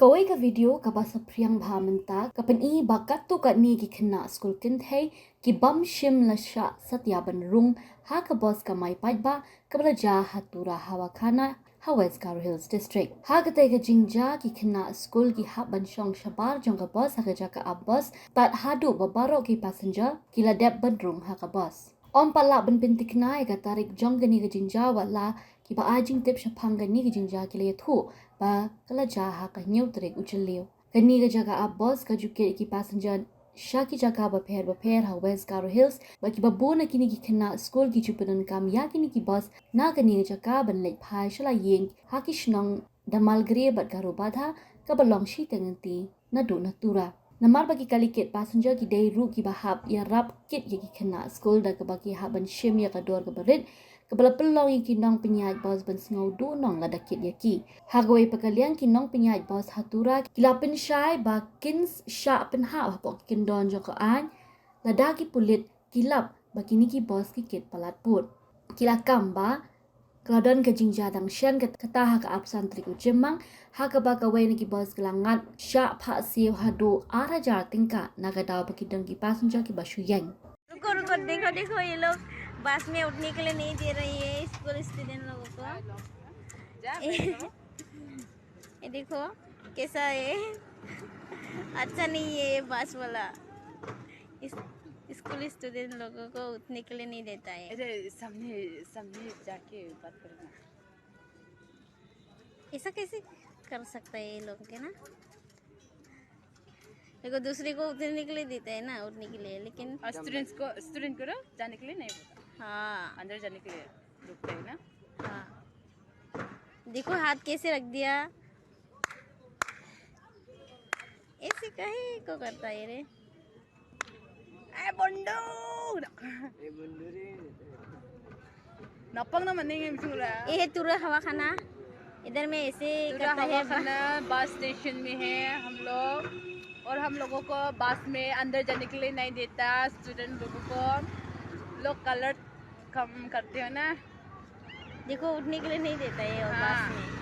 Kawai ka video ka basa priang bhamanta kapan I bakat tu kat ni ki Khynnah Skul Kyntait ki bam shim la sha satya ban rung ha ka boss Kamai Paidbah ka belajar ha Tura hawa Khynnah ha West Garo Hills District ha ka ka jingja ki Khynnah Skul ki ha ban shong shabar jong ka boss ha ka jaka ab boss tat hadu babaro ki passenger ki la dep ban rung ha ka boss Om pala ban pintik nai ka tarik jong gani ka jingja wala ki ba ajing tip shapang gani ka jingja ki le thu ba kala jaha ka nyau tarik ucheliu gani ka jaga ab boss ka juke ki passenger shaki jaga ba pher ha West Garo Hills ba ki ba bona kini ki Khynnah Skul ki chupanan kam ya kini ki boss na gani ka jaga ban lek phai shala yeng ha ki shnong damal gre bat garo badha ka ba longshi tenganti na do na Tura Namar bagi kali kit passenger ki day ru ki bahap ya rap kit ya ki Khynnah Skul da ke bagi haban shim ya ka dor ke berit ke bala pelong ya ki nong penyaj bos ban sengau do nong la da kit ya ki hagwai pakalian ki nong penyaj bos hatura ki la pen shai ba kins sha pen ha ba pok kin don jo ko an la da ki pulit kilap ba kini ki bos ki kit palat put kila kamba Keladon ke jingja dang shen ke kata ha ka absan triku jemang ha ka ba ka wei ni ki bos gelangat sha pha siu ha do ara jar tingka naga daw ba ki dang ki passenger ki bashu yang रुको देखो ये लोग बस में उठने के लिए नहीं दे रही है स्कूल स्टूडेंट लोगों को ये देखो कैसा है अच्छा नहीं है ये बस वाला स्कूल स्टूडेंट लोगों को उठने के लिए नहीं देता है सामने जाके बात करना ऐसा कैसे कर सकता है ये लोग के ना देखो दूसरे को उतरने के लिए देता है ना उठने के लिए लेकिन स्टूडेंट को जाने के लिए नहीं बोलता हाँ अंदर जाने के लिए रुकते हैं ना हाँ देखो हाथ कैसे रख दिया ऐसे कहे को करता है रे नपंग ना मनेंगे पूरा ये है तुरा हवा खाना इधर में ऐसे करता है खाना बस स्टेशन में है हम लोग और हम लोगों को बस में अंदर जाने के लिए नहीं देता स्टूडेंट लोगों को लोग कलर कम करते हो ना देखो उठने के लिए नहीं देता है और बस में